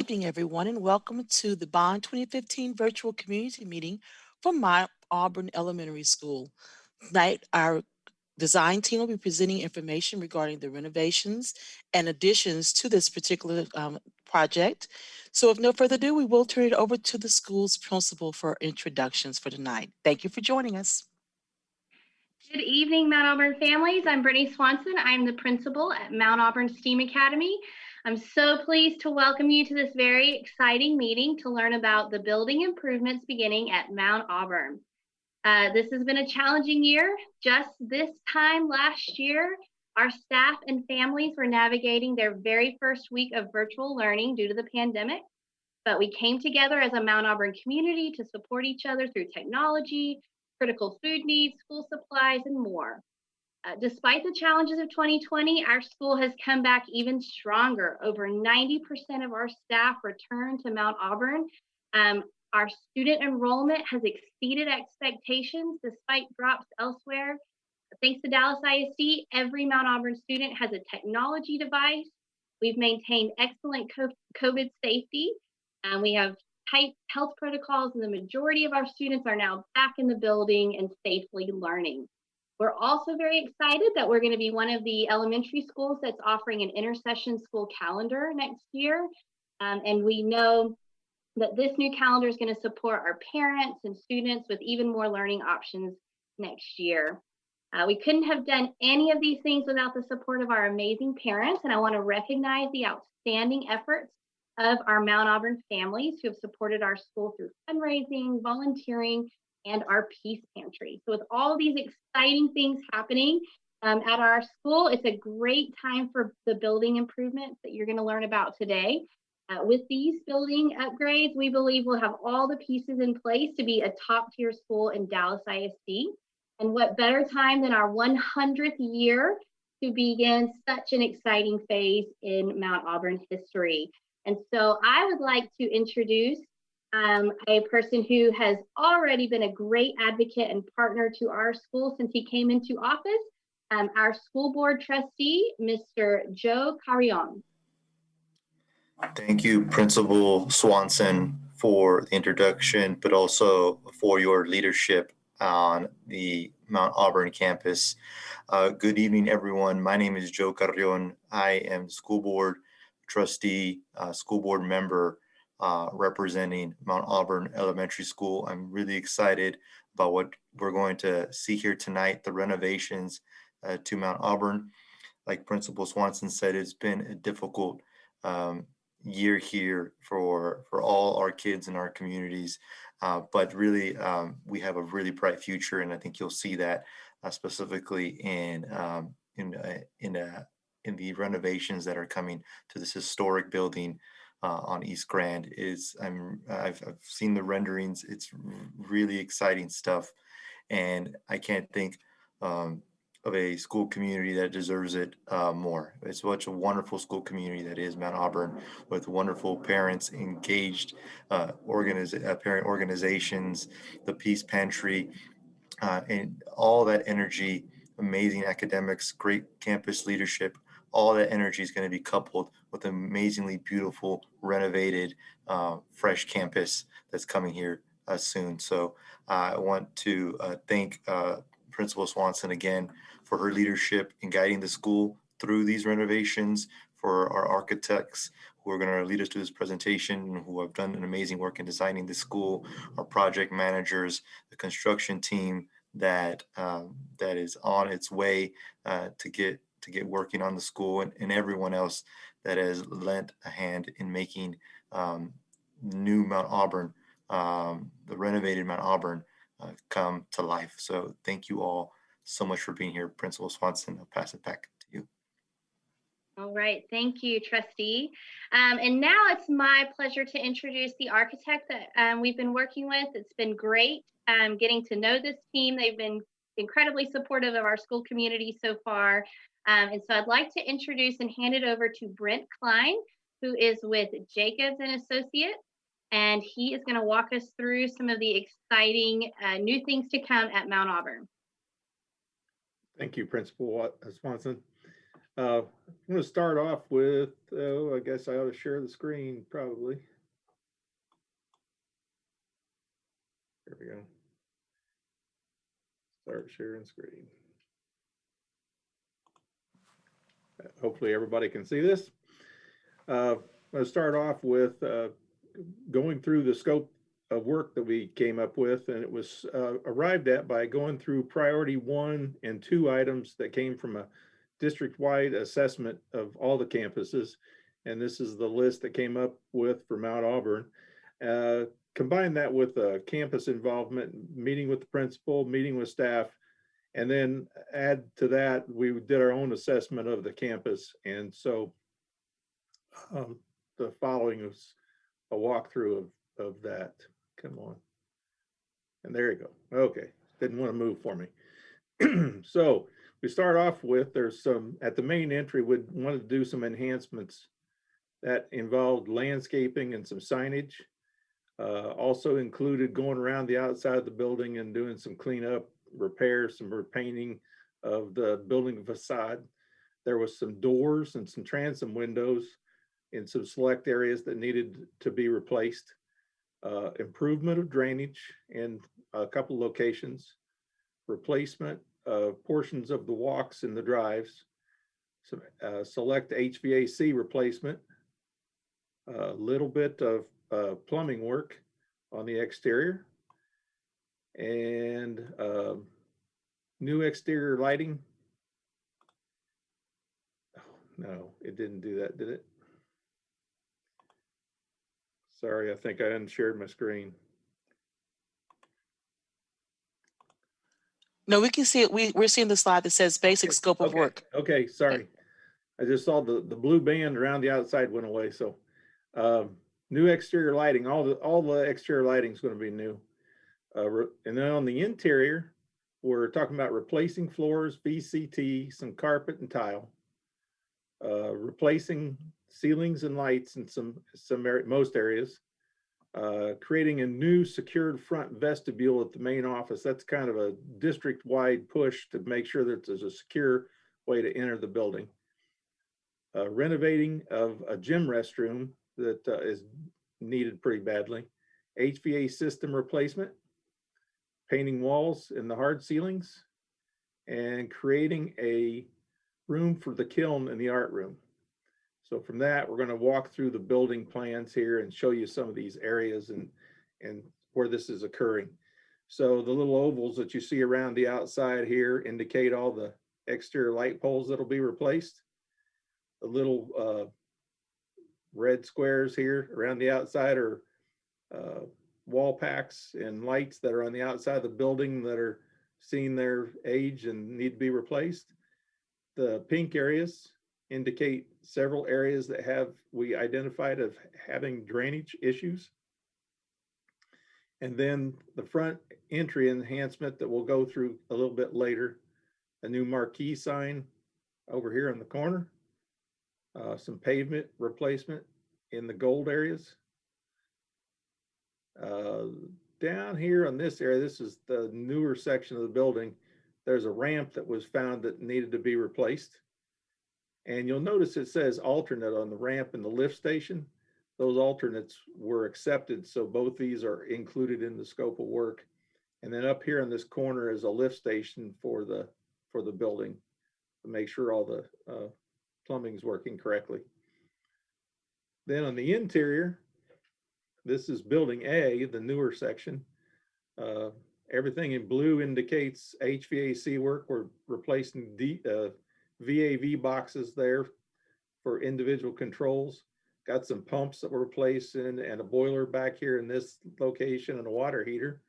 Evening, everyone, and welcome to the Bond 2015 virtual community meeting from my Auburn Elementary School. Tonight, our design team will be presenting information regarding the renovations and additions to this particular project. So, if no further ado, we will turn it over to the school's principal for introductions for tonight. Thank you for joining us. Good evening, Mount Auburn families. I'm Brittany Swanson. I'm the principal at Mount Auburn STEAM Academy. I'm so pleased to welcome you to this very exciting meeting to learn about the building improvements beginning at Mount Auburn. This has been a challenging year. Just this time last year, our staff and families were navigating their very first week of virtual learning due to the pandemic. But we came together as a Mount Auburn community to support each other through technology, critical food needs, school supplies, and more. Despite the challenges of 2020, our school has come back even stronger. Over 90% of our staff returned to Mount Auburn. Our student enrollment has exceeded expectations despite drops elsewhere. Thanks to Dallas ISD, every Mount Auburn student has a technology device. We've maintained excellent COVID safety. We have tight health protocols, and the majority of our students are now back in the building and safely learning. We're also very excited that we're going to be one of the elementary schools that's offering an intersession school calendar next year. And we know that this new calendar is going to support our parents and students with even more learning options next year. We couldn't have done any of these things without the support of our amazing parents, and I want to recognize the outstanding efforts of our Mount Auburn families who have supported our school through fundraising, volunteering, and our peace pantry. So with all these exciting things happening at our school, it's a great time for the building improvements that you're going to learn about today. With these building upgrades, we believe we'll have all the pieces in place to be a top-tier school in Dallas ISD. And what better time than our 100th year to begin such an exciting phase in Mount Auburn history. And so I would like to introduce a person who has already been a great advocate and partner to our school since he came into office, our school board trustee, Mr. Joe Carrion. Thank you, Principal Swanson, for the introduction, but also for your leadership on the Mount Auburn campus. Good evening, everyone. My name is Joe Carrion. I am the school board trustee, school board member representing Mount Auburn Elementary School. I'm really excited about what we're going to see here tonight, the renovations to Mount Auburn. Like Principal Swanson said, it's been a difficult year here for all our kids in our communities, but really we have a really bright future, and I think you'll see that specifically in the renovations that are coming to this historic building on East Grand. I've seen the renderings. It's really exciting stuff, and I can't think of a school community that deserves it more. It's such a wonderful school community that is Mount Auburn, with wonderful parents, engaged parent organizations, the Peace Pantry, and all that energy, amazing academics, great campus leadership. All that energy is going to be coupled with an amazingly beautiful, renovated, fresh campus that's coming here soon. So I want to thank Principal Swanson again for her leadership in guiding the school through these renovations, for our architects who are going to lead us through this presentation and who have done an amazing work in designing the school, our project managers, the construction team that is on its way to get working on the school, and everyone else that has lent a hand in making new Mount Auburn, the renovated Mount Auburn, come to life. So thank you all so much for being here. Principal Swanson, I'll pass it back to you. All right, thank you, trustee. And now it's my pleasure to introduce the architect that we've been working with. It's been great getting to know this team. They've been incredibly supportive of our school community so far. And so I'd like to introduce and hand it over to Brent Klein, who is with Jacobs and Associates. And he is going to walk us through some of the exciting new things to come at Mount Auburn. Thank you, Principal Swanson. I'm going to start off with, I guess I ought to share the screen probably. There we go. Start sharing screen. Hopefully everybody can see this. I'm going to start off with going through the scope of work that we came up with, and it was arrived at by going through priority 1 and 2 items that came from a district-wide assessment of all the campuses. And this is the list that came up with for Mount Auburn. Combine that with campus involvement, meeting with the principal, meeting with staff, and then add to that, we did our own assessment of the campus. And so the following is a walkthrough of that. Come on. And there you go. Okay, didn't want to move for me. So we start off with, there's some, at the main entry, we'd want to do some enhancements that involved landscaping and some signage. Also included going around the outside of the building and doing some cleanup, repairs, some repainting of the building facade. There was some doors and some transom windows in some select areas that needed to be replaced. Improvement of drainage in a couple locations, replacement of portions of the walks and the drives, some select HVAC replacement, a little bit of plumbing work on the exterior, and new exterior lighting. Oh, no, it didn't do that, did it? Sorry, I think I unshared my screen. No, we can see it. We're seeing the slide that says basic scope of work. Okay, sorry. I just saw the blue band around the outside went away. So new exterior lighting, all the exterior lighting is going to be new. And then on the interior, we're talking about replacing floors, VCT, some carpet and tile, replacing ceilings and lights in most areas, creating a new secured front vestibule at the main office. That's kind of a district-wide push to make sure that there's a secure way to enter the building. Renovating of a gym restroom that is needed pretty badly. HVAC system replacement, painting walls in the hard ceilings, and creating a room for the kiln in the art room. So from that, we're going to walk through the building plans here and show you some of these areas and where this is occurring. So the little ovals that you see around the outside here indicate all the exterior light poles that'll be replaced. The little red squares here around the outside are wall packs and lights that are on the outside of the building that are seeing their age and need to be replaced. The pink areas indicate several areas that we identified of having drainage issues. And then the front entry enhancement that we'll go through a little bit later, a new marquee sign over here in the corner, some pavement replacement in the gold areas. Down here on this area, this is the newer section of the building. There's a ramp that was found that needed to be replaced. And you'll notice it says alternate on the ramp and the lift station. Those alternates were accepted, so both these are included in the scope of work. And then up here in this corner is a lift station for the building to make sure all the plumbing's working correctly. Then on the interior, this is building A, the newer section. Everything in blue indicates HVAC work. We're replacing VAV boxes there for individual controls. Got some pumps that were replaced and a boiler back here in this location and a water heater.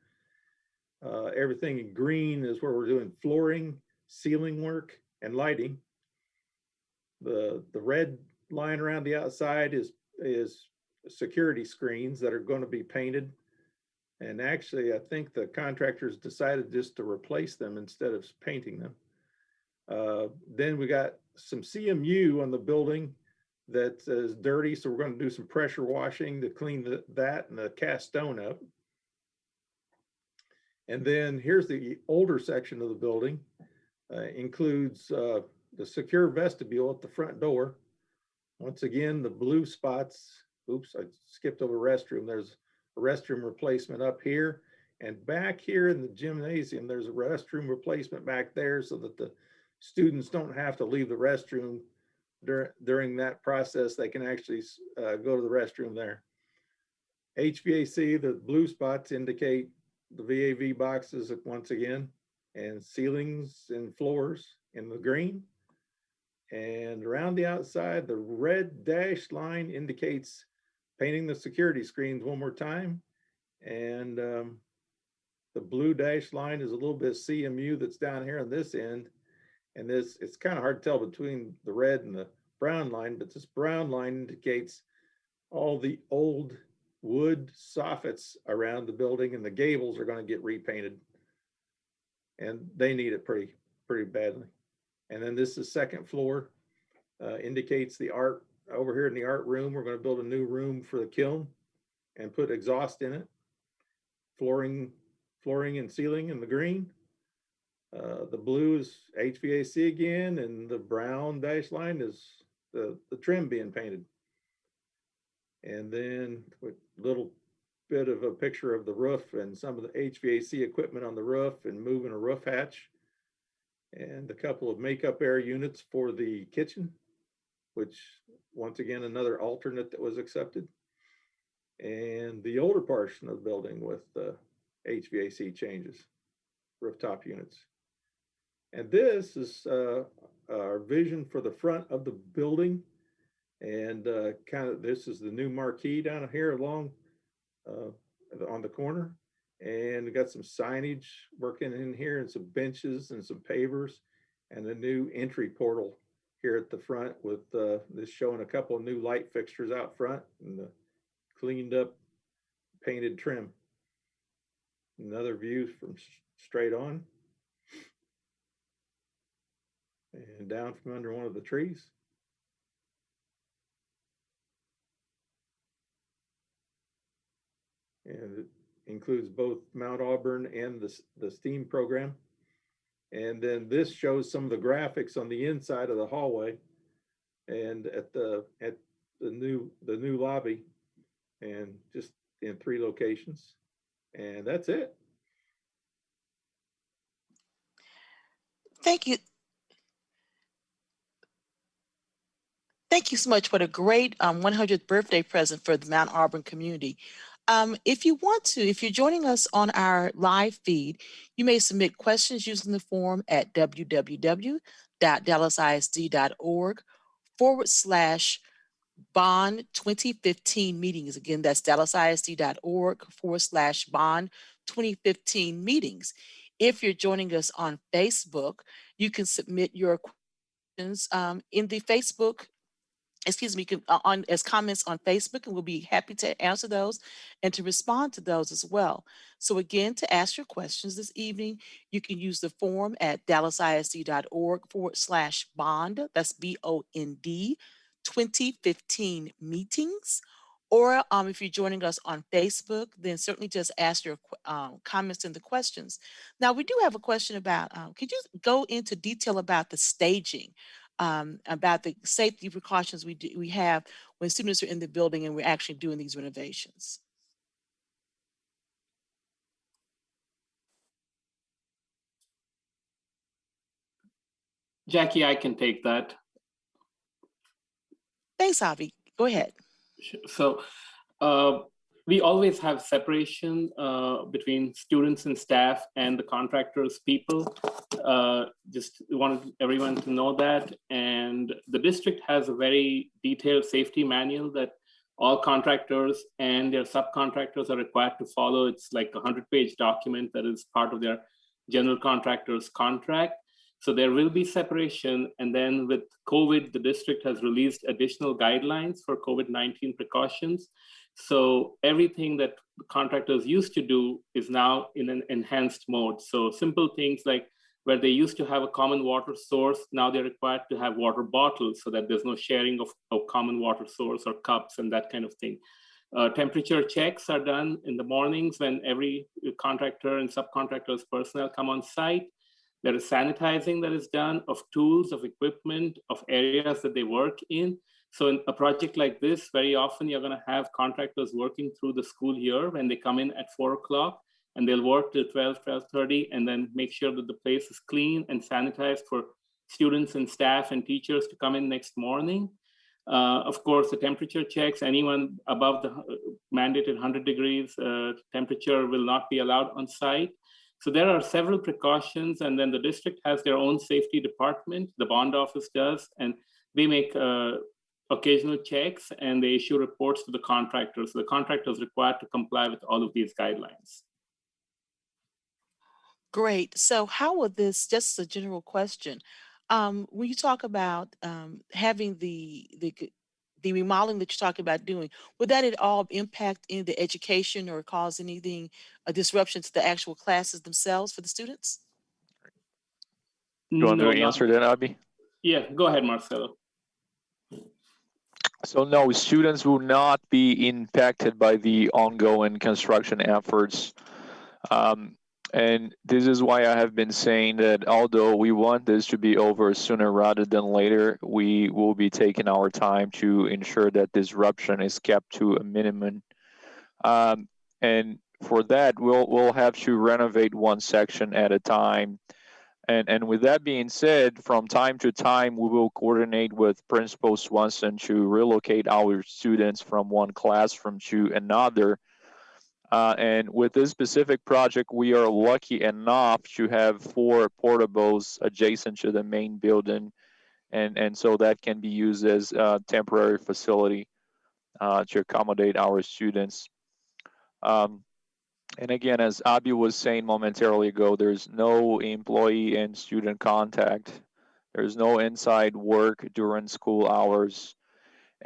Everything in green is where we're doing flooring, ceiling work, and lighting. The red line around the outside is security screens that are going to be painted. And actually, I think the contractors decided just to replace them instead of painting them. Then we got some CMU on the building that is dirty, so we're going to do some pressure washing to clean that and the cast stone up. And then here's the older section of the building. Includes the secure vestibule at the front door. Once again, the blue spots, oops, I skipped over restroom. There's a restroom replacement up here. And back here in the gymnasium, there's a restroom replacement back there so that the students don't have to leave the restroom during that process. They can actually go to the restroom there. HVAC, the blue spots indicate the VAV boxes once again, and ceilings and floors in the green. And around the outside, the red dashed line indicates painting the security screens one more time. And the blue dashed line is a little bit CMU that's down here on this end. And this, it's kind of hard to tell between the red and the brown line, but this brown line indicates all the old wood soffits around the building, and the gables are going to get repainted. And they need it pretty badly. And then this is second floor, indicates the art. Over here in the art room, we're going to build a new room for the kiln and put exhaust in it. Flooring and ceiling in the green. The blue is HVAC again, and the brown dash line is the trim being painted. And then with a little bit of a picture of the roof and some of the HVAC equipment on the roof and moving a roof hatch. And a couple of makeup air units for the kitchen, which once again, another alternate that was accepted. And the older portion of the building with the HVAC changes, rooftop units. And this is our vision for the front of the building. And kind of, this is the new marquee down here along on the corner. And we got some signage working in here and some benches and some pavers and a new entry portal here at the front with this showing a couple of new light fixtures out front and the cleaned up painted trim. Another view from straight on and down from under one of the trees. And it includes both Mount Auburn and the STEAM program. And then this shows some of the graphics on the inside of the hallway and at the new lobby, and just in 3 locations. And that's it. Thank you. Thank you so much. What a great 100th birthday present for the Mount Auburn community. If you want to, if you're joining us on our live feed, you may submit questions using the form at www.dallasisd.org/bond 2015 meetings. Again, that's dallasisd.org/bond 2015 meetings. If you're joining us on Facebook, you can submit your questions in the Facebook, on as comments on Facebook, and we'll be happy to answer those and to respond to those as well. So again, to ask your questions this evening, you can use the form at dallasisd.org/bond, that's BOND 2015 meetings. Or if you're joining us on Facebook, then certainly just ask your comments in the questions. Now, we do have a question about, could you go into detail about the staging? About the safety precautions we have when students are in the building and we're actually doing these renovations. Jackie, I can take that. Thanks, Avi. Go ahead. So we always have separation between students and staff and the contractors people. Just wanted everyone to know that. And the district has a very detailed safety manual that all contractors and their subcontractors are required to follow. It's like a 100-page document that is part of their general contractor's contract. So there will be separation. And then with COVID, the district has released additional guidelines for COVID-19 precautions. So everything that contractors used to do is now in an enhanced mode. So simple things like where they used to have a common water source, now they're required to have water bottles so that there's no sharing of common water source or cups and that kind of thing. Temperature checks are done in the mornings when every contractor and subcontractors personnel come on site. There is sanitizing that is done of tools, of equipment, of areas that they work in. So in a project like this, very often you're going to have contractors working through the school year when they come in at 4 o'clock, and they'll work till 12, 12:30, and then make sure that the place is clean and sanitized for students and staff and teachers to come in next morning. Of course, the temperature checks, anyone above the mandated 100 degrees temperature will not be allowed on site. So there are several precautions, and then the district has their own safety department, the bond office does, and they make occasional checks and they issue reports to the contractor. So the contractor is required to comply with all of these guidelines. Great. So how will this, just a general question, when you talk about having the remodeling that you're talking about doing, would that at all impact in the education or cause anything, a disruption to the actual classes themselves for the students? You want No, me to answer that, Abby? Yeah, go ahead, Marcelo. So no, students will not be impacted by the ongoing construction efforts. And this is why I have been saying that although we want this to be over sooner rather than later, we will be taking our time to ensure that disruption is kept to a minimum. And for that, we'll have to renovate one section at a time. And with that being said, from time to time, we will coordinate with Principal Swanson to relocate our students from one classroom to another. And with this specific project, we are lucky enough to have 4 portables adjacent to the main building. And so that can be used as a temporary facility to accommodate our students. And again, as Abby was saying momentarily ago, there's no employee and student contact. There's no inside work during school hours.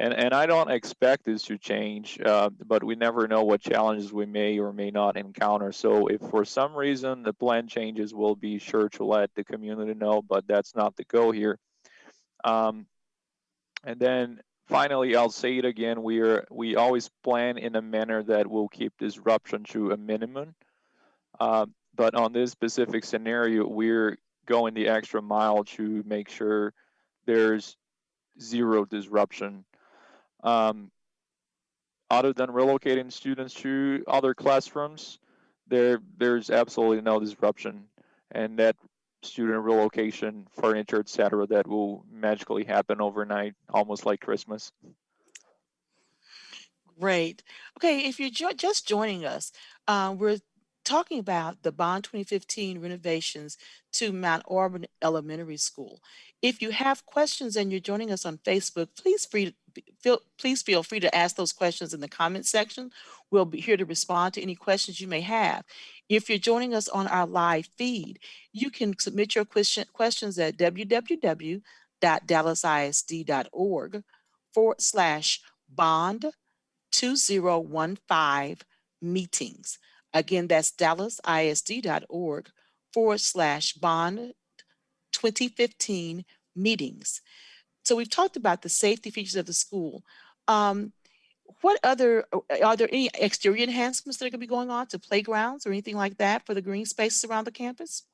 And I don't expect this to change, but we never know what challenges we may or may not encounter. So if for some reason the plan changes, we'll be sure to let the community know, but that's not the goal here. And then finally, I'll say it again, we always plan in a manner that will keep disruption to a minimum. But on this specific scenario, we're going the extra mile to make sure there's zero disruption. Other than relocating students to other classrooms, there's absolutely no disruption, and that student relocation, furniture, etc., that will magically happen overnight, almost like Christmas. Great. Okay, if you're just joining us, we're talking about the Bond 2015 renovations to Mount Auburn Elementary School. If you have questions and you're joining us on Facebook, please feel free to ask those questions in the comment section. We'll be here to respond to any questions you may have. If you're joining us on our live feed, you can submit your questions at www.dallasisd.org/bond 2015 meetings. Again, that's dallasisd.org/bond 2015 meetings. So we've talked about the safety features of the school. What other, are there any exterior enhancements that are going to be going on to playgrounds or anything like that for the green spaces around the campus?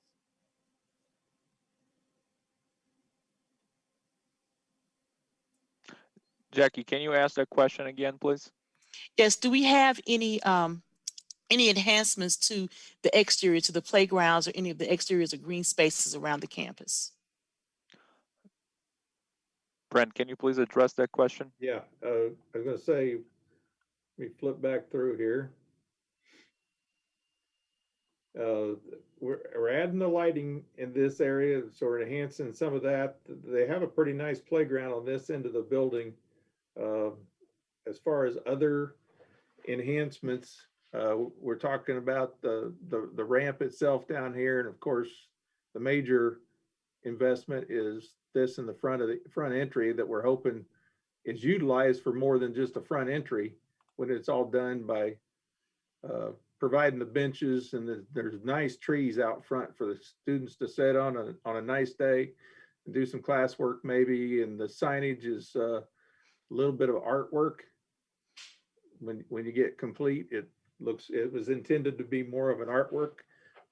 Jackie, can you ask that question again, please? Yes, do we have any enhancements to the exterior, to the playgrounds or any of the exteriors or green spaces around the campus? Brent, can you please address that question? Yeah, I was going to say, let me flip back through here. We're adding the lighting in this area, so we're enhancing some of that. They have a pretty nice playground on this end of the building. As far as other enhancements, we're talking about the ramp itself down here, and of course, the major investment is this in the front entry that we're hoping is utilized for more than just a front entry when it's all done by providing the benches, and there's nice trees out front for the students to sit on a nice day and do some classwork maybe, and the signage is a little bit of artwork. When you get complete, it was intended to be more of an artwork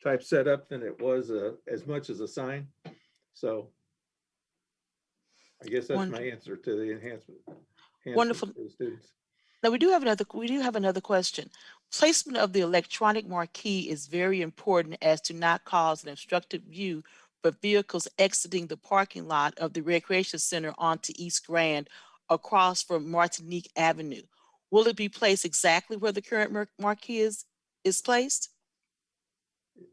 type setup than it was as much as a sign. So I guess that's my answer to the enhancement Wonderful. for the students. Now we do have another question. Placement of the electronic marquee is very important as to not cause an obstructed view for vehicles exiting the parking lot of the Recreation Center onto East Grand across from Martinique Avenue. Will it be placed exactly where the current marquee is placed?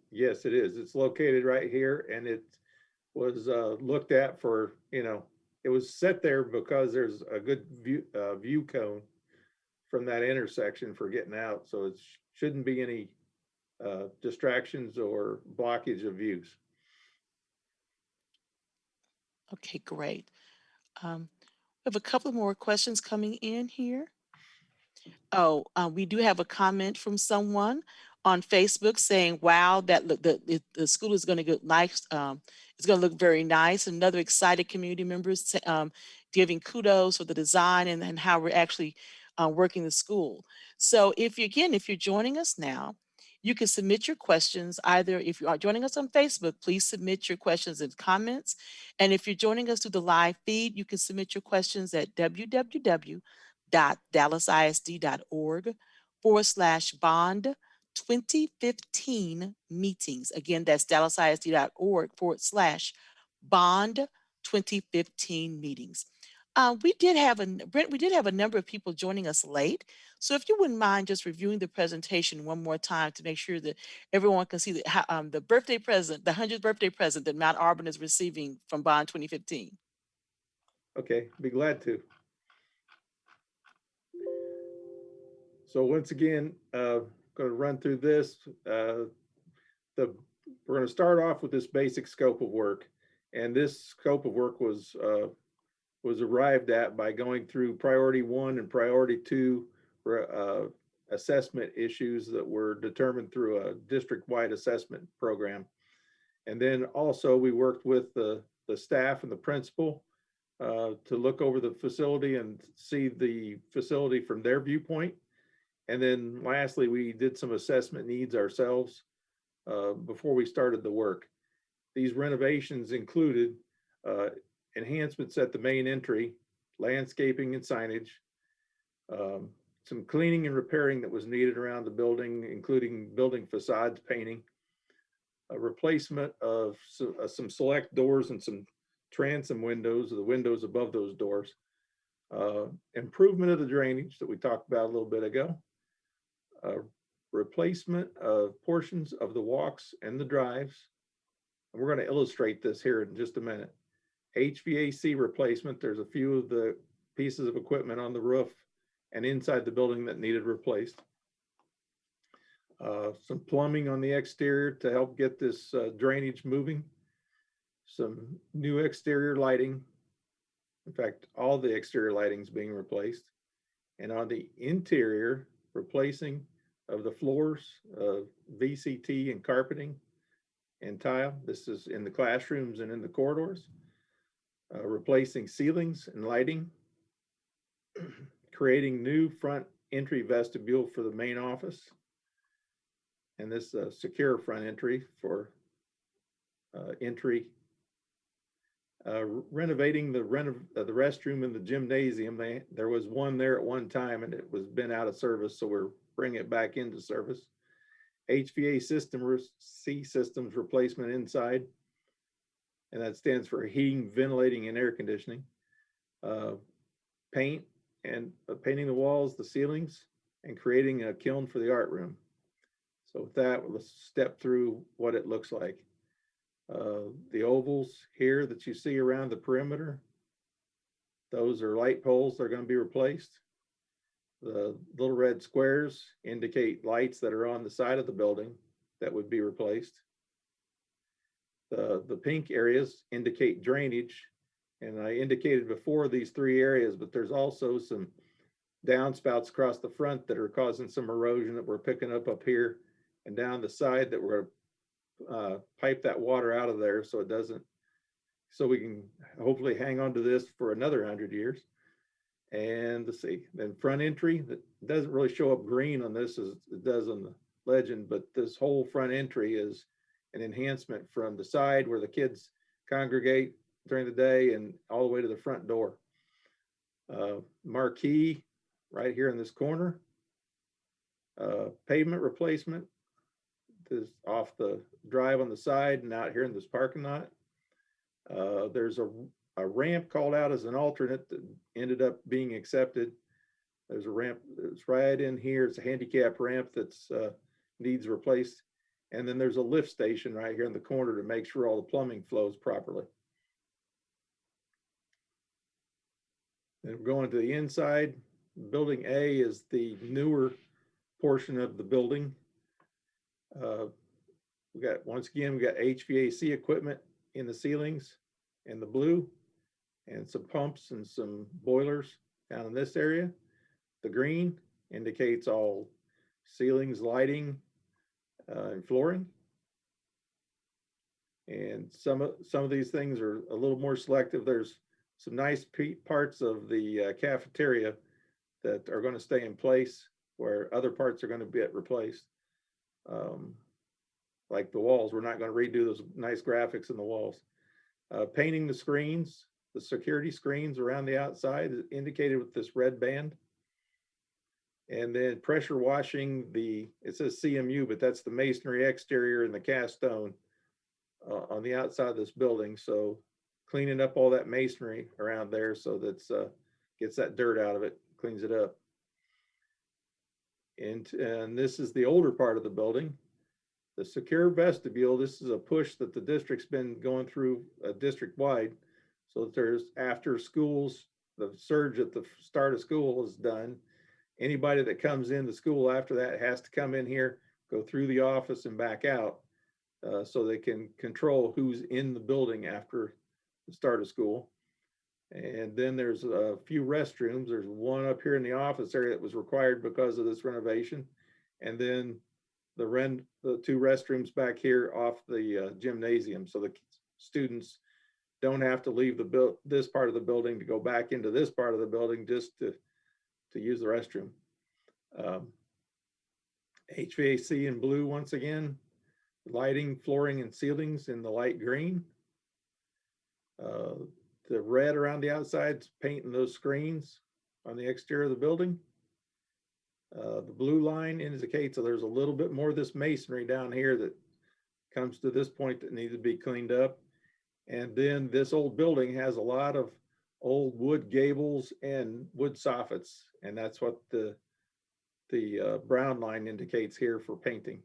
Yes, it is. It's located right here, and it was looked at for, it was set there because there's a good view cone from that intersection for getting out. So it shouldn't be any distractions or blockage of views. Okay, great. We have a couple more questions coming in here. Oh, we do have a comment from someone on Facebook saying, "Wow, that the school is going to get nice. It's going to look very nice." Another excited community members giving kudos for the design and how we're actually working the school. So, if you're joining us now, you can submit your questions either if you are joining us on Facebook, please submit your questions and comments. And if you're joining us through the live feed, you can submit your questions at www.dallasisd.org/bond 2015 meetings. Again, that's dallasisd.org/bond 2015 meetings. We did have a number of people joining us late. So if you wouldn't mind just reviewing the presentation one more time to make sure that everyone can see the birthday present, the 100th birthday present that Mount Auburn is receiving from Bond 2015. Okay, be glad to. So once again, going to run through this. We're going to start off with this basic scope of work, and this scope of work was arrived at by going through priority 1 and priority 2 assessment issues that were determined through a district-wide assessment program. And then also we worked with the staff and the principal to look over the facility and see the facility from their viewpoint. And then lastly, we did some assessment needs ourselves before we started the work. These renovations included enhancements at the main entry, landscaping and signage, some cleaning and repairing that was needed around the building, including building facades, painting, a replacement of some select doors and some transom windows, the windows above those doors, improvement of the drainage that we talked about a little bit ago, replacement of portions of the walks and the drives. And we're going to illustrate this here in just a minute. HVAC replacement. There's a few of the pieces of equipment on the roof and inside the building that needed replaced. Some plumbing on the exterior to help get this drainage moving. Some new exterior lighting. In fact, all the exterior lighting is being replaced. And on the interior, replacing of the floors, VCT and carpeting and tile. This is in the classrooms and in the corridors. Replacing ceilings and lighting. Creating new front entry vestibule for the main office. And this secure front entry for entry. Renovating the restroom in the gymnasium. There was one there at one time and it was been out of service, so we're bringing it back into service. HVAC systems replacement inside, and that stands for heating, ventilating, and air conditioning. Paint and painting the walls, the ceilings, and creating a kiln for the art room. So with that, let's step through what it looks like. The ovals here that you see around the perimeter, those are light poles that are going to be replaced. The little red squares indicate lights that are on the side of the building that would be replaced. The pink areas indicate drainage, and I indicated before these 3 areas, but there's also some downspouts across the front that are causing some erosion that we're picking up here and down the side that we're going to pipe that water out of there so it doesn't, so we can hopefully hang on to this for another 100 years. And let's see, then front entry, that doesn't really show up green on this as it does on the legend, but this whole front entry is an enhancement from the side where the kids congregate during the day and all the way to the front door. Marquee right here in this corner. Pavement replacement is off the drive on the side and out here in this parking lot. There's a ramp called out as an alternate that ended up being accepted. There's a ramp that's right in here. It's a handicap ramp that's needs replaced. And then there's a lift station right here in the corner to make sure all the plumbing flows properly. And we're going to the inside. Building A is the newer portion of the building. We got, once again, we got HVAC equipment in the ceilings in the blue, and some pumps and some boilers down in this area. The green indicates all ceilings, lighting, and flooring. And some of these things are a little more selective. There's some nice parts of the cafeteria that are going to stay in place, where other parts are going to get replaced. Like the walls, we're not going to redo those nice graphics in the walls. Painting the screens, the security screens around the outside is indicated with this red band. And then pressure washing it says CMU, but that's the masonry exterior and the cast stone on the outside of this building. So cleaning up all that masonry around there so that gets that dirt out of it, cleans it up. And this is the older part of the building. The secure vestibule, this is a push that the district's been going through district-wide. So that there's, after schools, the surge at the start of school is done. Anybody that comes into school after that has to come in here, go through the office and back out, so they can control who's in the building after the start of school. And then there's a few restrooms. There's one up here in the office area that was required because of this renovation. And then the two restrooms back here off the gymnasium. So the students don't have to leave this part of the building to go back into this part of the building just to use the restroom. HVAC in blue once again. Lighting, flooring, and ceilings in the light green. The red around the outside's painting those screens on the exterior of the building. The blue line indicates that there's a little bit more of this masonry down here that comes to this point that needs to be cleaned up. And then this old building has a lot of old wood gables and wood soffits, and that's what the brown line indicates here for painting.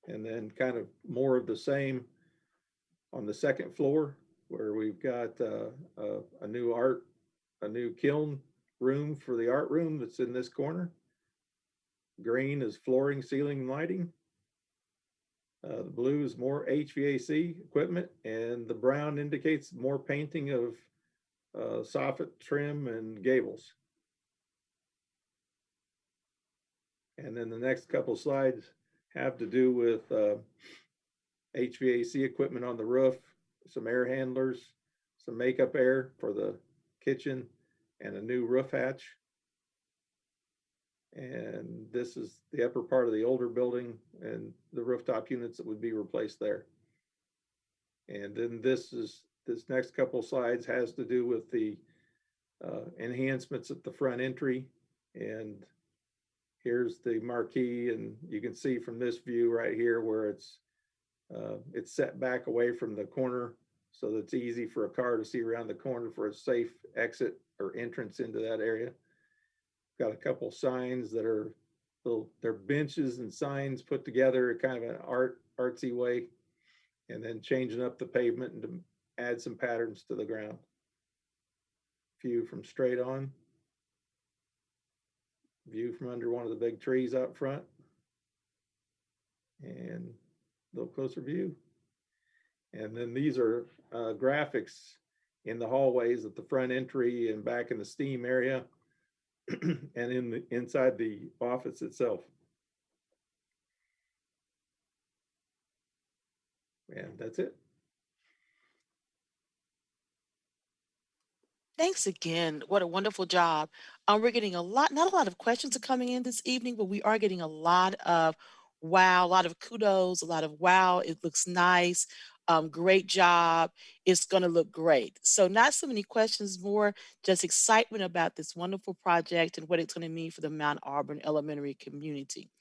And then kind of more of the same on the second floor, where we've got a new kiln room for the art room that's in this corner. Green is flooring, ceiling, and lighting. The blue is more HVAC equipment, and the brown indicates more painting of soffit, trim, and gables. And then the next couple slides have to do with HVAC equipment on the roof, some air handlers, some makeup air for the kitchen, and a new roof hatch. And this is the upper part of the older building and the rooftop units that would be replaced there. And then this next couple slides has to do with the enhancements at the front entry. And here's the marquee, and you can see from this view right here where it's set back away from the corner so that it's easy for a car to see around the corner for a safe exit or entrance into that area. Got a couple signs that are they're benches and signs put together kind of an artsy way, and then changing up the pavement and to add some patterns to the ground. View from straight on. View from under one of the big trees out front. And a little closer view. And then these are graphics in the hallways at the front entry and back in the steam area and inside the office itself. And that's it. Thanks again. What a wonderful job. We're getting not a lot of questions are coming in this evening, but we are getting a lot of wow, a lot of kudos, a lot of wow, it looks nice. Great job. It's going to look great. So, not so many questions, more just excitement about this wonderful project and what it's going to mean for the Mount Auburn elementary community.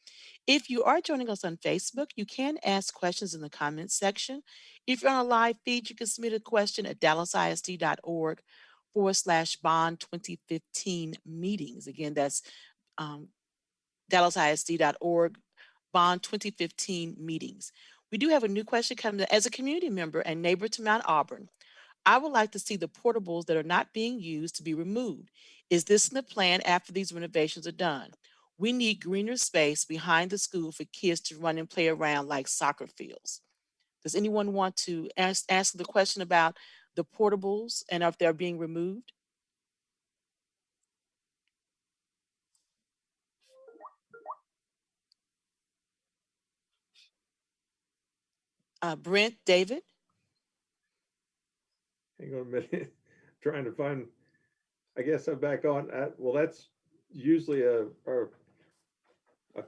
If you are joining us on Facebook, you can ask questions in the comments section. If you're on a live feed, you can submit a question at dallasisd.org/bond 2015 meetings. Again, that's um, dallasisd.org bond 2015 meetings. We do have a new question coming. As a community member and neighbor to Mount Auburn, I would like to see the portables that are not being used to be removed. Is this in the plan after these renovations are done? We need greener space behind the school for kids to run and play around like soccer fields. Does anyone want to ask the question about the portables and if they're being removed? Brent, David? Hang on a minute. Trying to find, I guess I'm back on. Well, that's usually a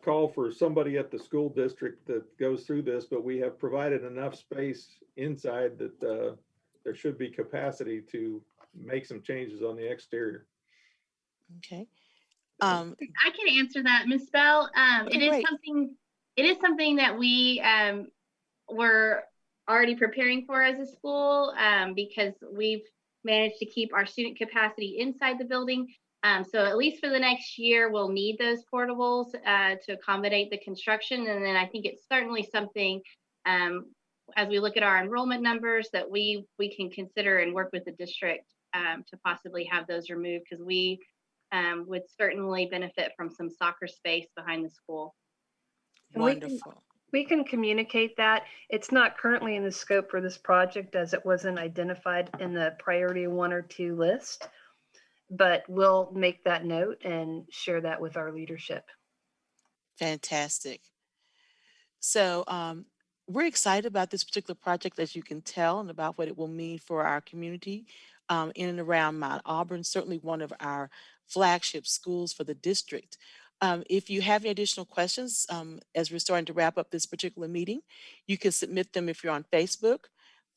call for somebody at the school district that goes through this, but we have provided enough space inside that there should be capacity to make some changes on the exterior. Okay. I can answer that, Ms. Bell. Okay, it is great. something that we were already preparing for as a school, because we've managed to keep our student capacity inside the building. So at least for the next year, we'll need those portables to accommodate the construction. And then I think it's certainly something, as we look at our enrollment numbers, that we can consider and work with the district to possibly have those removed, because we would certainly benefit from some soccer space behind the school. Wonderful. We can communicate that. It's not currently in the scope for this project, as it wasn't identified in the priority 1 or 2 list, but we'll make that note and share that with our leadership. Fantastic. So we're excited about this particular project, as you can tell, and about what it will mean for our community in and around Mount Auburn, certainly one of our flagship schools for the district. If you have any additional questions, as we're starting to wrap up this particular meeting, you can submit them if you're on Facebook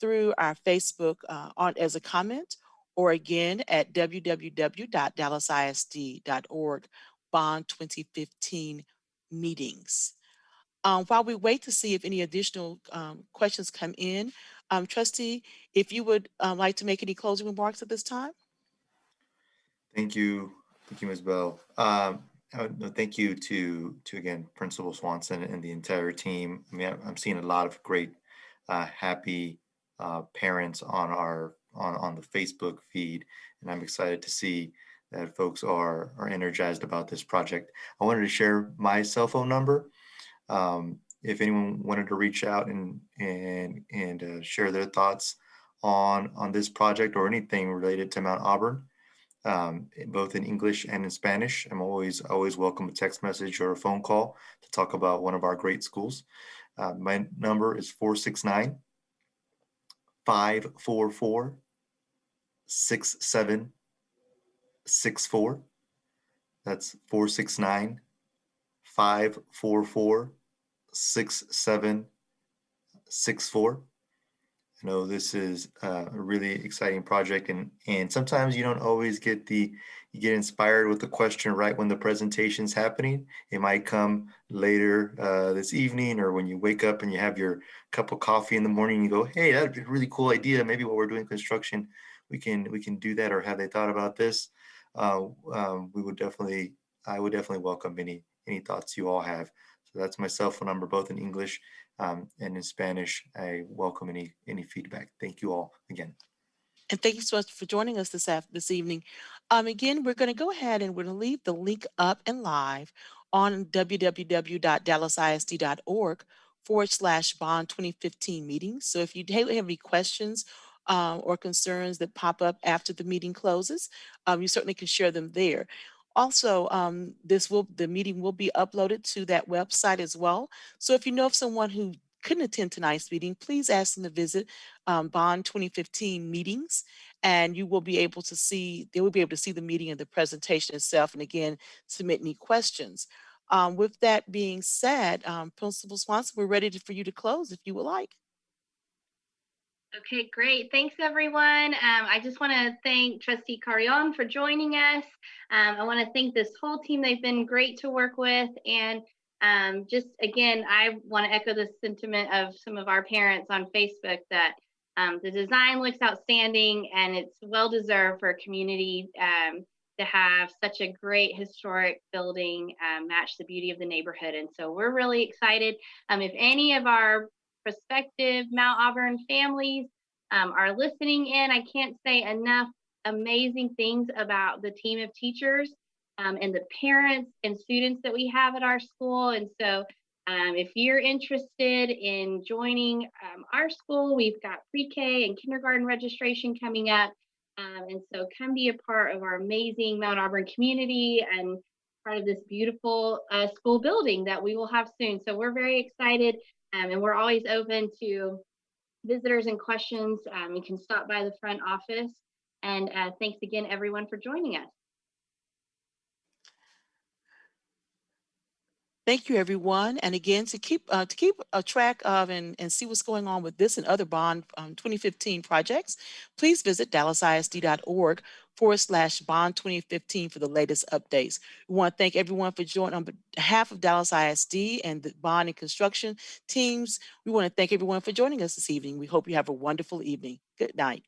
through our Facebook on as a comment, or again at www.dallasisd.org bond 2015 meetings. While we wait to see if any additional questions come in, Trustee, if you would like to make any closing remarks at this time? Thank you, Ms. Bell. Thank you to again Principal Swanson and the entire team. I mean, I'm seeing a lot of great, happy parents on the Facebook feed, and I'm excited to see that folks are energized about this project. I wanted to share my cell phone number. If anyone wanted to reach out and share their thoughts on this project or anything related to Mount Auburn, both in English and in Spanish, I'm always welcome a text message or a phone call to talk about one of our great schools. My number is 469-544-6764. That's 469-544-6764. I know this is a really exciting project, and sometimes you don't always get you get inspired with the question right when the presentation's happening. It might come later this evening, or when you wake up and you have your cup of coffee in the morning, and you go, hey, that'd be a really cool idea. Maybe while we're doing construction, we can do that, or have they thought about this? I would definitely welcome any thoughts you all have. So that's my cell phone number, both in English and in Spanish. I welcome any feedback. Thank you all again. And thank you so much for joining us this evening. Again, we're going to go ahead and we're going to leave the link up and live on www.dallasisd.org/bond 2015 meetings. So if you have any questions or concerns that pop up after the meeting closes, you certainly can share them there. Also, the meeting will be uploaded to that website as well. So if you know of someone who couldn't attend tonight's meeting, please ask them to visit Bond 2015 meetings, and they will be able to see the meeting and the presentation itself, and again, submit any questions. With that being said, Principal Swanson, we're ready for you to close if you would like. Okay, great. Thanks, everyone. I just want to thank Trustee Carrion for joining us. I want to thank this whole team. They've been great to work with. And just again, I want to echo the sentiment of some of our parents on Facebook that the design looks outstanding and it's well-deserved for a community to have such a great historic building match the beauty of the neighborhood. And so we're really excited. If any of our prospective Mount Auburn families are listening in, I can't say enough amazing things about the team of teachers and the parents and students that we have at our school. And so if you're interested in joining our school, we've got pre-K and kindergarten registration coming up. And so come be a part of our amazing Mount Auburn community and part of this beautiful school building that we will have soon. So we're very excited. And we're always open to visitors and questions. You can stop by the front office. And thanks again, everyone, for joining us. Thank you, everyone. And again, to keep a track of and see what's going on with this and other Bond 2015 projects, please visit dallasisd.org/Bond 2015 for the latest updates. We want to thank everyone for joining on behalf of Dallas ISD and the Bond and construction teams. We want to thank everyone for joining us this evening. We hope you have a wonderful evening. Good night.